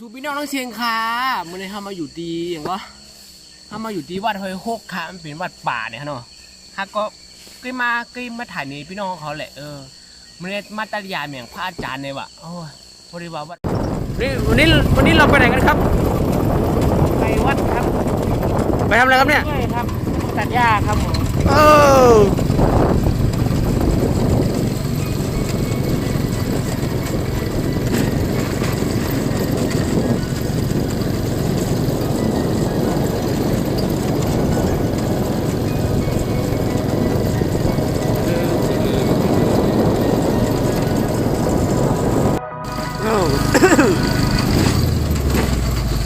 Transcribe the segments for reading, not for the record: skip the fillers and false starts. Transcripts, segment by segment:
ทูพี่น้องทั้งเชียงคาเมื่อนี้ทำมาอยู่ตีอย่างก็ทำมาอยู่ตีวัดเฮยโคกค่ะมันเป็นวัดป่าเนี่ยเนาะฮะก็มาถ่ายในพี่น้องเขาแหละเมื่อนี้มาตรยาเหมือนพระอาจารย์เนี่ยวะโอ้ยพอดีว่าวัดวันนี้เราไปไหนกันครับไปวัดครับไปทำอะไรครับเนี่ยใช่ครับตัดหญ้าครับผม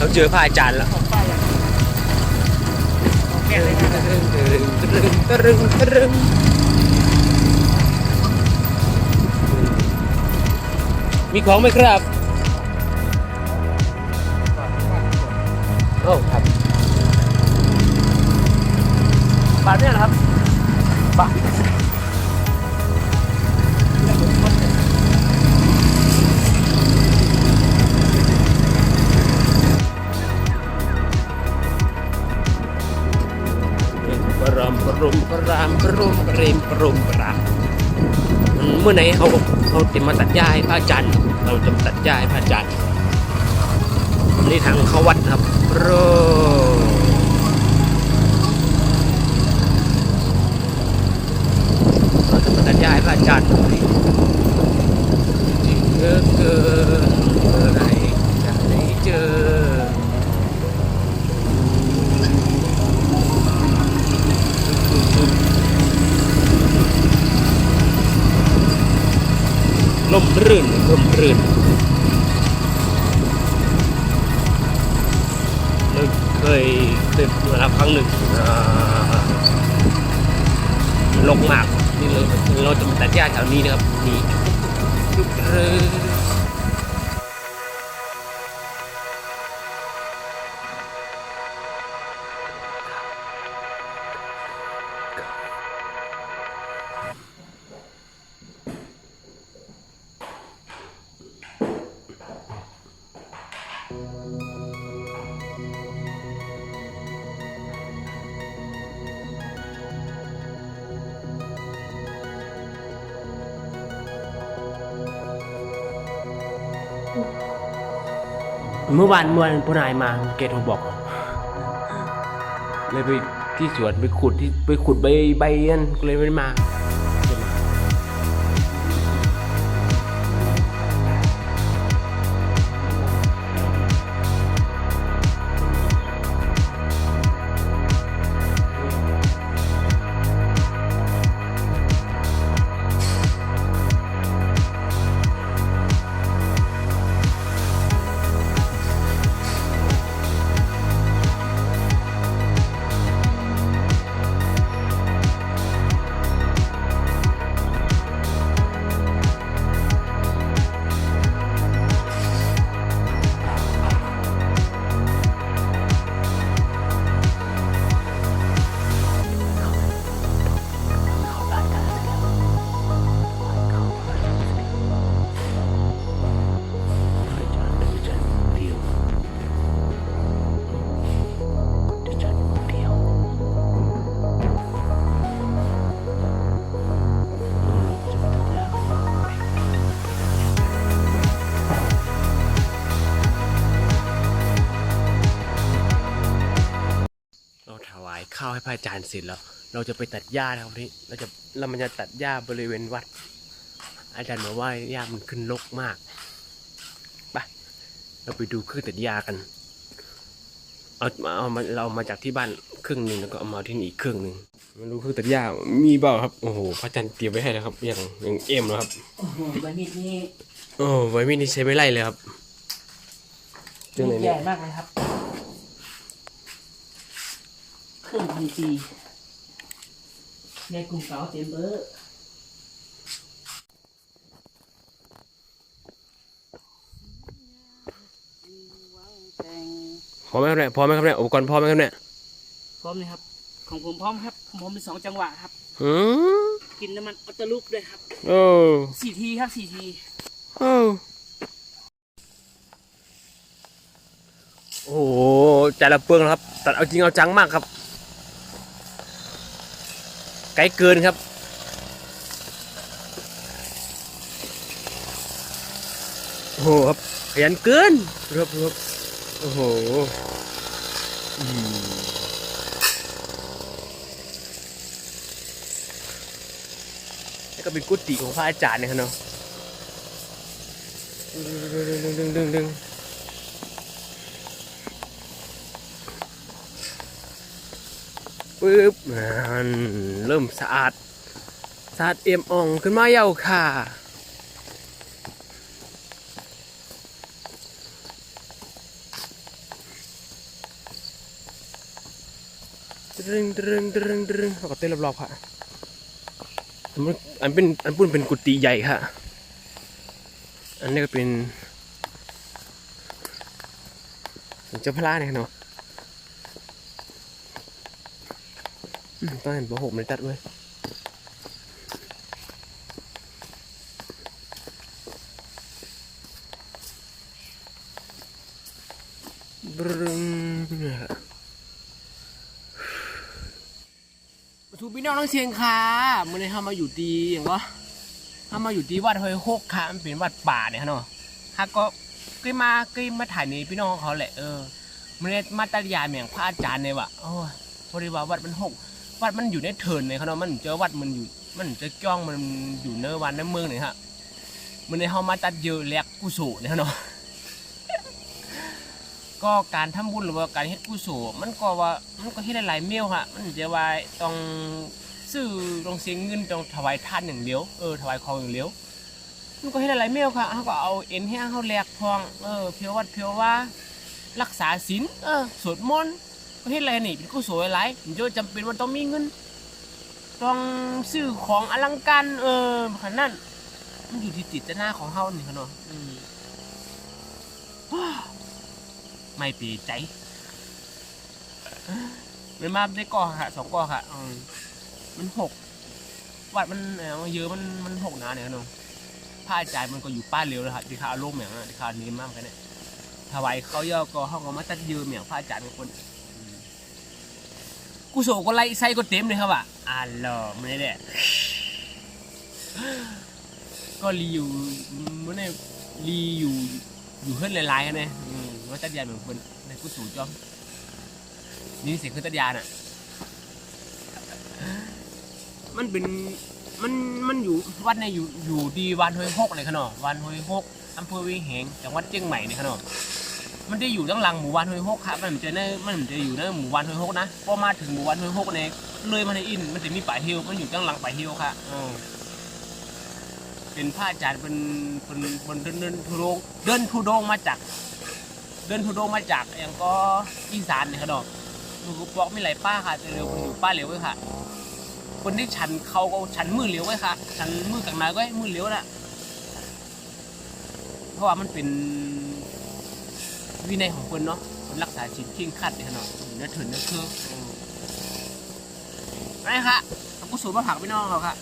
เราเจอพระอาจารย์แล้วมีของไหมครับโอ้ครับบาทเนี่ยนะครับบาทปรุมเมื่อไหร่เขาจะมาตัดหญ้าให้พระอาจารย์เราจะตัดหญ้าให้พระอาจารย์นี่ทางเข้าวัดครับเราจะมาตัดหญ้าให้พระอาจารย์จริงเกินอะไรจะได้เจอร่มรื่นเราเคยมาแล้วครั้งหนึ่งลงมากนี่เราจะมาตัดหญ้าแถวนี้นะครับนี่เมื่อวานผู้นายมาเกตเขาบอกเลยไปที่สวนไปขุดใบนั่นเลยไม่มาข้าวให้พระอาจารย์เสร็จแล้วเราจะไปตัดหญ้านะครับนี่มันจะตัดหญ้าบริเวณวัดอาจารย์บอกว่าหญ้ามันขึ้นรกมากไปเราไปดูเครื่องตัดหญ้ากันเรามาจากที่บ้านเครื่องนึงแล้วก็เอามาที่นี่อีกเครื่องนึงมาดูเครื่องตัดหญ้ามีเปล่าครับโอ้โหพระอาจารย์เตรียมไว้ให้แล้วครับอย่างเอ็มแล้วครับโอ้โหใบมีดนี่ใช้ไม่ไล่เลยครับใหญ่มากเลยครับเครื่องพันปีในกลุ่มเก่าเต็มเบอร์พร้อมไหมครับเนี่ยอุปกรณ์พร้อมไหมครับเนี่ยพร้อมเลยครับของผมพร้อมครับผมมี2 จังหวะครับกินน้ำมันอัตลุกด้วยครับ4 ทีครับ4 ที โอ้โหใจละเปลืองครับตัดเอาจริงเอาจังมากครับไกลเกินครับโอ้โหครับขยันเกินครับโอ้โหแล้วก็เป็นกุฏิของพระอาจารย์เนี่ยครับเนาะดึงปึ๊บเริ่มสะอาดเอี่ยมอ่องขึ้นมาเยาค่ะดึงแล้วก็เต้นรอบๆค่ะอันเป็นกุฏิใหญ่ค่ะอันนี้ก็เป็นเจ้าพระเนี่ยเนาะต้องเห็นประหกมันตัดไว้ทูพี่น้องทั้งเชียงคาเมื่อไหร่ทำมาอยู่ดีอย่างก็ทำมาอยู่ดีวัดห้วยโคกค่ะมันเป็นวัดป่าเนี่ยเนาะฮะก็มาถ่ายในพี่น้องเขาแหละเมื่อไหร่มาตรยาเหมือนพระอาจารย์เนี่ยว่ะโอ้พอดีว่าวัดมันหกวัดมันอยู่ในเถินเนี่ยเขาเนาะมันเจอวัดมันอยู่มันจะจ้องมันอยู่เนื้อวันในเมืองเนี่ยฮะเมื่อไหร่เขามาตัดเยอะแหลกกุศลเนี่ยเนาะก็การทำบุญหรือว่าการเฮ็ดกุศลมันก็เฮ็ดหลายเมี่ยวฮะมันจะว่าต้องซื้อต้องเสียเงินต้องถวายทานอย่างเดียวถวายของอย่างเดียวมันก็เฮ็ดหลายเมี่ยวค่ะเขาก็เอาเอ็นให้เขาแลกทองเพียววัดเพียวว่ารักษาศีลสวดมนต์ก็เฮ็ดอะไรนี่เป็นกุศลหลายมันจะจำเป็นว่าต้องมีเงินต้องซื้อของอลังการขนาดนั้นมันอยู่ที่จิตนาของเฮานี่ค่ะเนาะไม่ปีใจมันมาได้ก่อค่ะ2ก่อค่ะมัน6วัดมันเยอะมัน6นะเนี่ยเนาะผ้าใจมันก็อยู่ป้าเร็วเลยค่ะที่ขาล่มอย่างที่ขานี้มากกันเนี่ยถวายเขาเยอะก็ห้องก็มาตัดยืมอย่างผ้าจานของคนกูโศก็ไล่ไส้ก็เต็มเลยครับอ่ะไม่ได้แหละก็รีอยู่มันเนี่ยรีอยู่เพื่อนหลายๆกันเนี่ยว่าตัดยาเหมือนคนในกูสูจอมนี่เสียงคือตัดยาน่ะมันเป็นมันอยู่วัดในอยู่ดีวันห้วยหกเลยขนาดวันห้วยหกอำเภอวิเหงจังหวัดเชียงใหม่เนี่ยขนาดมันได้อยู่ตั้งหลังหมู่บ้านห้วยหกครับมันจะอยู่ในหมู่บ้านห้วยหกนะพอมาถึงหมู่บ้านห้วยหกเนี่ยเลยมาในอินมันจะมีป่าฮิวมันอยู่ตั้งหลังป่าฮิวค่ะเป็นพระอาจารย์เป็นเดินทุดงมาจากอย่างก็อีสานเนี่ยครับดอกบอกไม่ไหลป้าค่ะแต่เร็วคนอยู่ป้าเร็วไว้ค่ะคนที่ฉันเขาก็ฉันมือเลี้ยวไว้ค่ะฉันมือกลางนายก็มือเลี้ยวนะเพราะว่ามันเป็นวินัยของคนเนาะคนรักษาศีลเข่งขัดเนี่ยเนาะเนื้อถึงเนื้อคืออะไรค่ะกุศลมาผักพี่น้องเขาค่ะ